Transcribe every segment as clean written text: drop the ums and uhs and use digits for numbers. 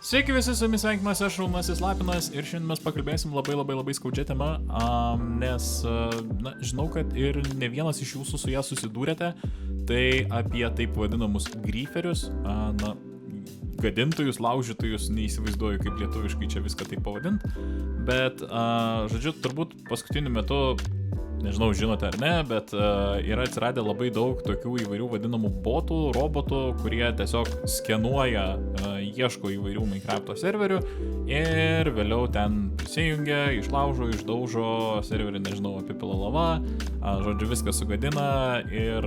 Sveiki visi, su jumis sveikinuosi aš Raunasis Lapinas ir šiandien mes pakalbėsim labai skaudžia tema, nes žinau, kad ir ne vienas iš jūsų su ją susidūrėte, tai apie taip vadinamus grieferius, gadintojus, laužytojus, neįsivaizduoju kaip lietuviškai čia viską taip pavadint, bet, žodžiu, turbūt paskutiniu metu, nežinau, žinote ar ne, bet yra atsiradę labai daug tokių įvairių vadinamų botų, robotų, kurie tiesiog skenuoja, ieško įvairių Minecrafto serverių ir vėliau ten prisijungia, išlaužo, išdaužo, serverį, nežinau, apipila lava, žodžiu, viską sugadina ir,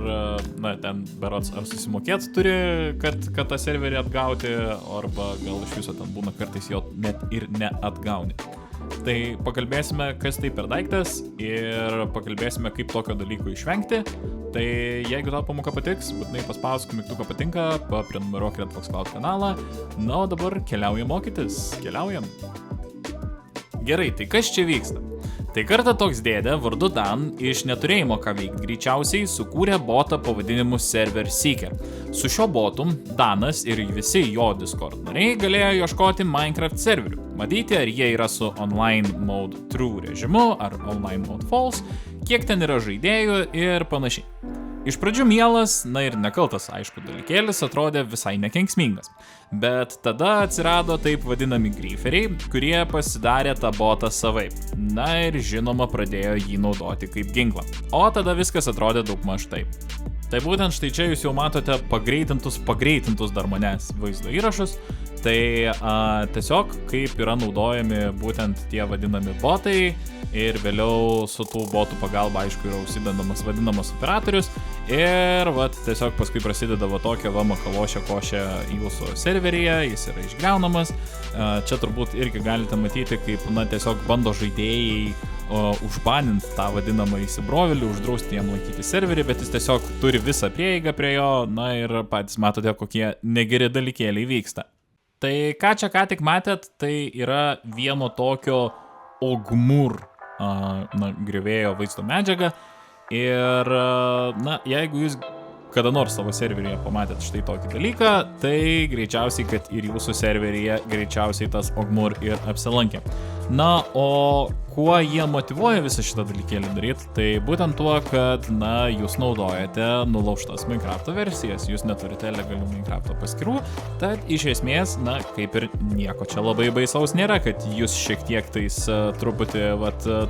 ten berods ar susimokėt turi, kad tą serverį atgauti, arba gal iš viso ten būna kartais jo net ir neatgauni. Tai pakalbėsime, kas tai per daiktas ir pakalbėsime, kaip tokio dalyko išvengti. Tai jeigu tau pamoka patiks, būtinai paspausk mygtuką patinka, paprenumeruok Redbox Cloud kanalą. Na, o dabar keliaujam mokytis. Keliaujam. Gerai, tai kas čia vyksta? Tai kartą toks dėdė vardu Dan iš neturėjimo ką veikti greičiausiai sukūrė botą pavadinimu Server Seeker. Su šiuo botu Danas ir visi jo Discord nariai galėjo ieškoti Minecraft serverių, matyti ar jie yra su Online Mode True režimu ar Online Mode False, kiek ten yra žaidėjų ir panašiai. Iš pradžių mielas, ir nekaltas, aišku, dalykėlis atrodė visai nekenksmingas. Bet tada atsirado taip vadinami grieferiai, kurie pasidarė tą botą savaip. Ir žinoma pradėjo jį naudoti kaip ginklą. O tada viskas atrodė daugmaž taip. Tai būtent štai čia jūs jau matote pagreitintus dar manęs vaizdo įrašus. Tai tiesiog kaip yra naudojami būtent tie vadinami botai ir vėliau su tų botų pagalba, aišku, yra užsidedamas vadinamas operatorius ir tiesiog paskui prasideda tokia makalošė košė jūsų serveryje, jis yra išgriaunamas. Čia turbūt irgi galite matyti, kaip tiesiog bando žaidėjai užbanint tą vadinamą įsibrovilį, uždrausti jam lankyti serverį, bet jis tiesiog turi visą prieigą prie jo, ir patys matote, kokie negeri dalykėliai vyksta. Tai ką čia ką tik matėt, tai yra vieno tokio Ogmur griovėjo vaizdo medžiaga ir, jeigu jūs kada nors savo serveryje pamatėt štai tokį dalyką, tai greičiausiai, kad ir jūsų serveryje greičiausiai tas Ogmur ir apsilankė. O kuo jie motyvuoja visą šitą dalykėlį daryti, tai būtent tuo, kad, jūs naudojate nulaužtas Minecrafto versijas, jūs neturite legalių Minecrafto paskyrų, tad iš esmės, kaip ir nieko čia labai baisaus nėra, kad jūs šiek tiek tais truputį,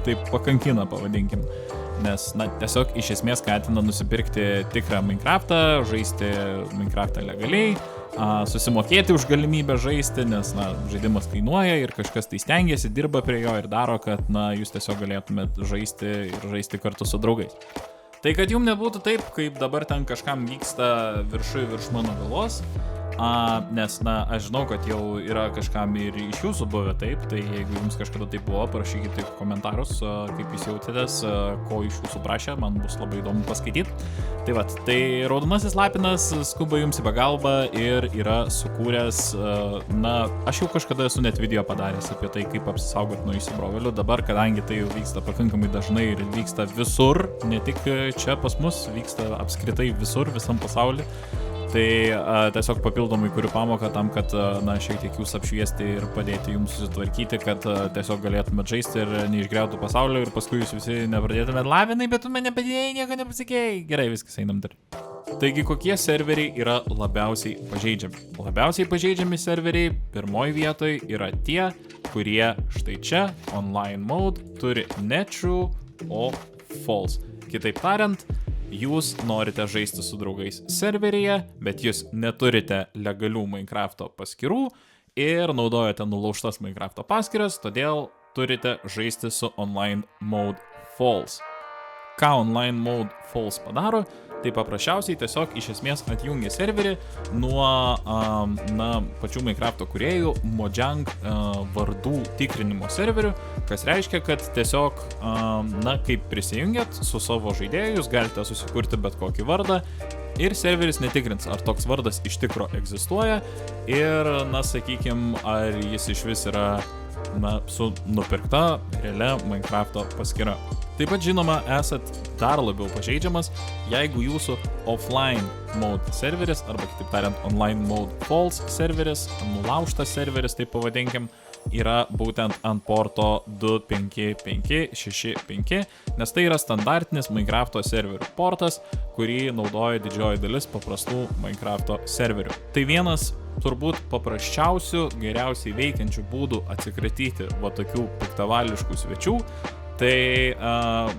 taip pakankina, pavadinkim. Nes, tiesiog iš esmės skatina nusipirkti tikrą Minecraftą, žaisti Minecraftą legaliai, susimokėti už galimybę žaisti, nes, žaidimas kainuoja ir kažkas tai stengiasi, dirba prie jo ir daro, kad, jūs tiesiog galėtumėt žaisti ir žaisti kartu su draugais. Tai kad jums nebūtų taip, kaip dabar ten kažkam vyksta virš mano galvos, nes, aš žinau, kad jau yra kažkam ir iš jūsų buvę taip, tai jeigu jums kažkada taip buvo, parašykite komentarus, kaip jūs jautėtės, ko iš jūsų prašė, man bus labai įdomu paskaityti. Tai Raudonasis Lapinas skuba jums į pagalbą ir yra sukūręs, aš jau kažkada esu net video padaręs apie tai, kaip apsisaugoti nuo įsibrovėlių, dabar, kadangi tai jau vyksta pakankamai dažnai ir vyksta visur, ne tik čia pas mus, vyksta apskritai visur, visam pasauly. Tai tiesiog papildomai kuriu pamoką tam, kad, šiek tiek jūs apšviesti ir padėti jums susitvarkyti, kad tiesiog galėtumėt žaisti ir neišgriautų pasaulio ir paskui jūs visi nepradėtumėt Lavinai, bet tu mane padėjai, nieko nepasakėjai. Gerai, viskas, einam dar. Taigi, kokie serveriai yra labiausiai pažeidžiami? Labiausiai pažeidžiami serveriai pirmoji vietoje yra tie, kurie štai čia, online mode, turi ne true, o false. Kitaip tariant, jūs norite žaisti su draugais serveryje, bet jūs neturite legalių Minecrafto paskyrų ir naudojate nulaužtas Minecrafto paskyras, todėl turite žaisti su Online Mode False. Ką Online Mode False padaro? Tai paprasčiausiai tiesiog iš esmės atjungia serverį nuo pačių Minecrafto kūrėjų Mojang vardų tikrinimo serverių, kas reiškia, kad tiesiog, kaip prisijungiat su savo žaidėju, jūs galite susikurti bet kokį vardą ir serveris netikrins, ar toks vardas iš tikro egzistuoja ir, sakykim, ar jis iš vis yra su nupirkta realia Minecrafto paskyra. Taip pat žinoma, esat dar labiau pažeidžiamas, jeigu jūsų offline mode serveris, arba kitaip tariant online mode false serveris, nulaužtas serveris, taip pavadinkim, yra būtent ant porto 25565, nes tai yra standartinis Minecrafto serverių portas, kurį naudoja didžioji dalis paprastų Minecrafto serverių. Tai vienas turbūt paprasčiausių, geriausiai veikiančių būdų atsikratyti va tokių piktavališkų svečių. Tai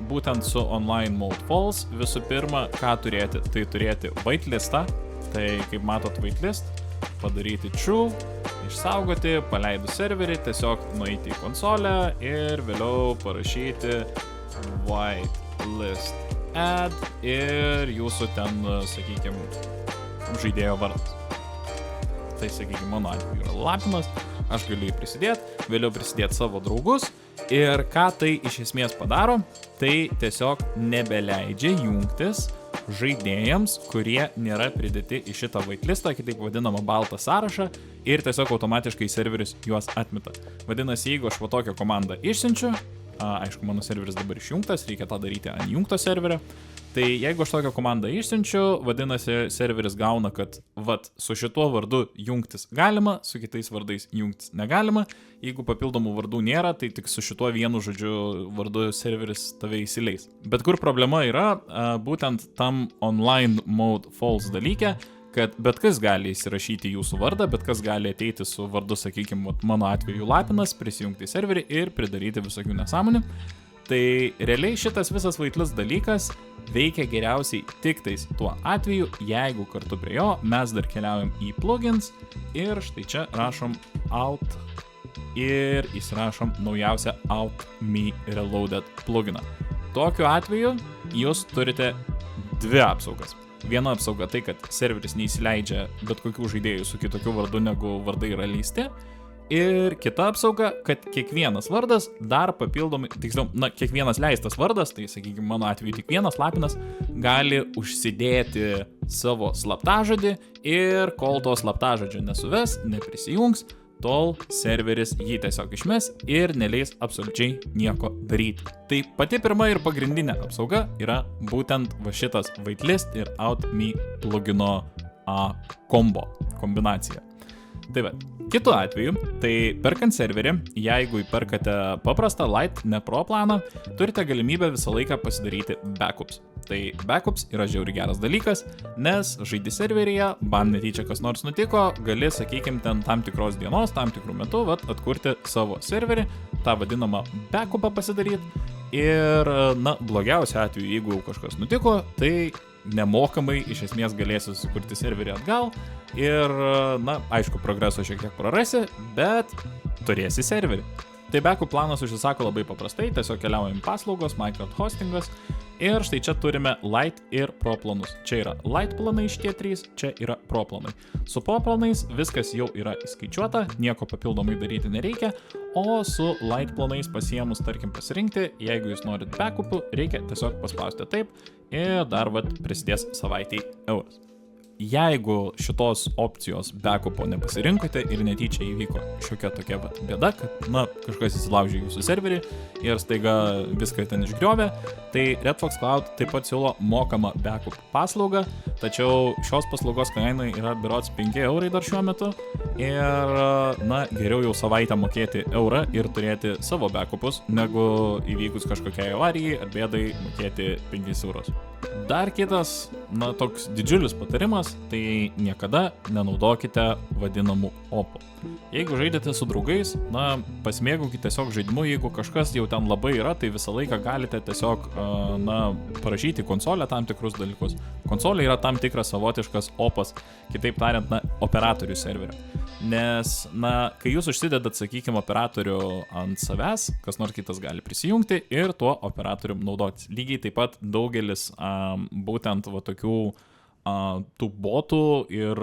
būtent su online mode false visų pirma, ką turėti, tai turėti whitelistą, tai kaip matot whitelist, padaryti true, išsaugoti, paleidus serverį, tiesiog nueiti į konsolę ir vėliau parašyti whitelist add ir jūsų ten, sakykime, žaidėjo vardas. Tai, sakykime, mano atveju yra Lapinas, aš galiu jį prisidėti, vėliau prisidėti savo draugus ir ką tai iš esmės padaro, tai tiesiog nebeleidžia jungtis žaidėjams, kurie nėra pridėti į šitą whitelistą, kitaip vadinamą baltą sąrašą ir tiesiog automatiškai serveris juos atmeta. Vadinasi, jeigu aš va tokią komandą išsiunčiu, aišku, mano serveris dabar išjungtas, reikia tą daryti ant jungto serverio, tai jeigu aš tokią komandą išsiunčiu, vadinasi, serveris gauna, kad vat su šituo vardu jungtis galima, su kitais vardais jungtis negalima, jeigu papildomų vardų nėra, tai tik su šituo vienu žodžiu vardu serveris tave įsileis. Bet kur problema yra, būtent tam online mode false dalyke, kad bet kas gali įsirašyti jūsų vardą, bet kas gali ateiti su vardu, sakykime, mano atveju Lapinas, prisijungti į serverį ir pridaryti visokių nesąmonių. Tai realiai šitas visas whitelist dalykas veikia geriausiai tik tais tuo atveju, jeigu kartu prie jo mes dar keliaujam į plugins ir štai čia rašom alt ir įsirašom naujausią alt me reloaded pluginą. Tokiu atveju jūs turite dvi apsaugas. Viena apsauga tai, kad serveris neįsileidžia bet kokių žaidėjų su kitokiu vardu, negu vardai yra leisti. Ir kita apsauga, kad kiekvienas vardas dar papildomai, tiksliau, kiekvienas leistas vardas, tai sakykime, mano atveju tik vienas Lapinas, gali užsidėti savo slaptažodį ir kol to slaptažodžio nesuves, neprisijungs, tol serveris jį tiesiog išmes ir neleis absoliučiai nieko daryti. Tai pati pirma ir pagrindinė apsauga yra būtent va šitas whitelist ir out me plugino kombinacija. Tai va, kitu atveju, tai perkant serverį, jeigu įperkate paprastą Light, ne Pro planą, turite galimybę visą laiką pasidaryti backups. Tai backups yra žiauriai geras dalykas, nes žaidi serveryje, bam netyčia kas nors nutiko, gali, sakykime, ten tam tikros dienos, tam tikrų metų, atkurti savo serverį, tą vadinamą backupą pasidaryti ir, blogiausia atveju, jeigu kažkas nutiko, tai nemokamai iš esmės galėsi sukurti serverį atgal ir, aišku, progreso šiek tiek prarasi, bet turėsi serverį. Tai backup planas užsisako labai paprastai, tiesiog keliaujam paslaugos, Minecraft hostingas ir štai čia turime Light ir Pro planus. Čia yra Light planai šitie 3, čia yra Pro planai. Su Pro planais viskas jau yra įskaičiuota, nieko papildomai daryti nereikia, o su Light planais pasiėmus, tarkim, pasirinkti, jeigu jūs norit backupų, reikia tiesiog paspausti taip ir dar prisidės savaitei euras. Jeigu šitos opcijos backupo nepasirinkote ir netyčia įvyko šiokia tokia bėda, kad kažkas įsilaužė jūsų serverį ir staiga viską ten išgriovė, tai Redfox Cloud taip pat siūlo mokamą backup paslaugą, tačiau šios paslaugos kaina yra berods 5 eurai dar šiuo metu ir, geriau jau savaitę mokėti eurą ir turėti savo backupus, negu įvykus kažkokiai avarijai ar bėdai mokėti 5 eurus. Dar kitas, toks didžiulis patarimas, tai niekada nenaudokite vadinamų opų. Jeigu žaidėte su draugais, pasimėgaukite tiesiog žaidimu, jeigu kažkas jau ten labai yra, tai visą laiką galite tiesiog, parašyti konsolę tam tikrus dalykus. Konsolė yra tam tikras savotiškas opas, kitaip tariant, operatorių serverio. Nes, kai jūs užsidedat, sakykime, operatorių ant savęs, kas nors kitas gali prisijungti ir tuo operatorium naudotis. Lygiai taip pat daugelis būtent tokių tų botų ir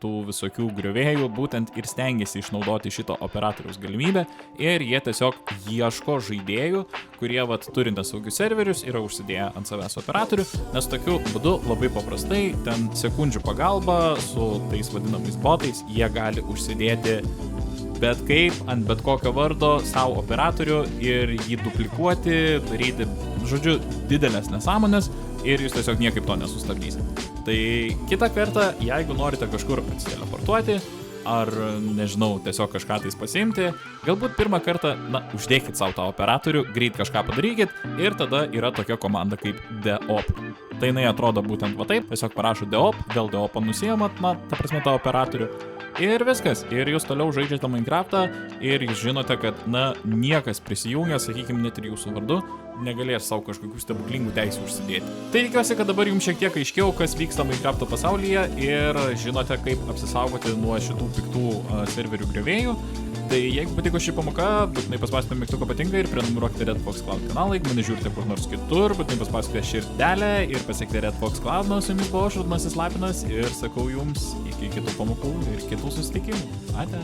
tų visokių griovėjų būtent ir stengiasi išnaudoti šito operatoriaus galimybę ir jie tiesiog ieško žaidėjų, kurie turi nesaugius serverius, yra užsidėję ant savęs operatorių, nes tokiu būdu labai paprastai, ten sekundžių pagalba su tais vadinamais botais, jie gali užsidėti bet kaip, ant bet kokio vardo savo operatorių ir jį duplikuoti, daryti žodžiu, didelės nesąmonės ir jūs tiesiog niekaip to nesustabdysit. Tai kitą kartą, jeigu norite kažkur atsiteleportuoti, ar, nežinau, tiesiog kažką tais pasiimti, galbūt pirmą kartą, uždėkit savo tą operatorių, greit kažką padarykit ir tada yra tokia komanda kaip deop. Tai jinai atrodo būtent va taip, tiesiog parašo deop, dėl deopo nusijamat, ta prasme, tą operatorių. Ir viskas, ir jūs toliau žaidžiate Minecraftą ir jūs žinote, kad, niekas prisijungęs, sakykime, net ir jūsų vardu, negalės savo kažkokių stebuklingų teisių užsidėti. Tai tikiuosi, kad dabar jums šiek tiek aiškiau, kas vyksta Minecrafto pasaulyje ir žinote, kaip apsisaugoti nuo šitų piktų serverių griovėjų. Tai jeigu patiko ši pamoka, būtinai paspauskite mygtuką patinka ir prenumeruokite Red Fox Cloud kanalą, jeigu mane žiūrite kur nors kitur, būtinai paspauskite širdelę ir pasiekite Red Fox Cloud, su jumis buvo aš, Rudnasis Lapinas ir sakau jums iki kitų pamokų ir kitų susitikimų. Ate.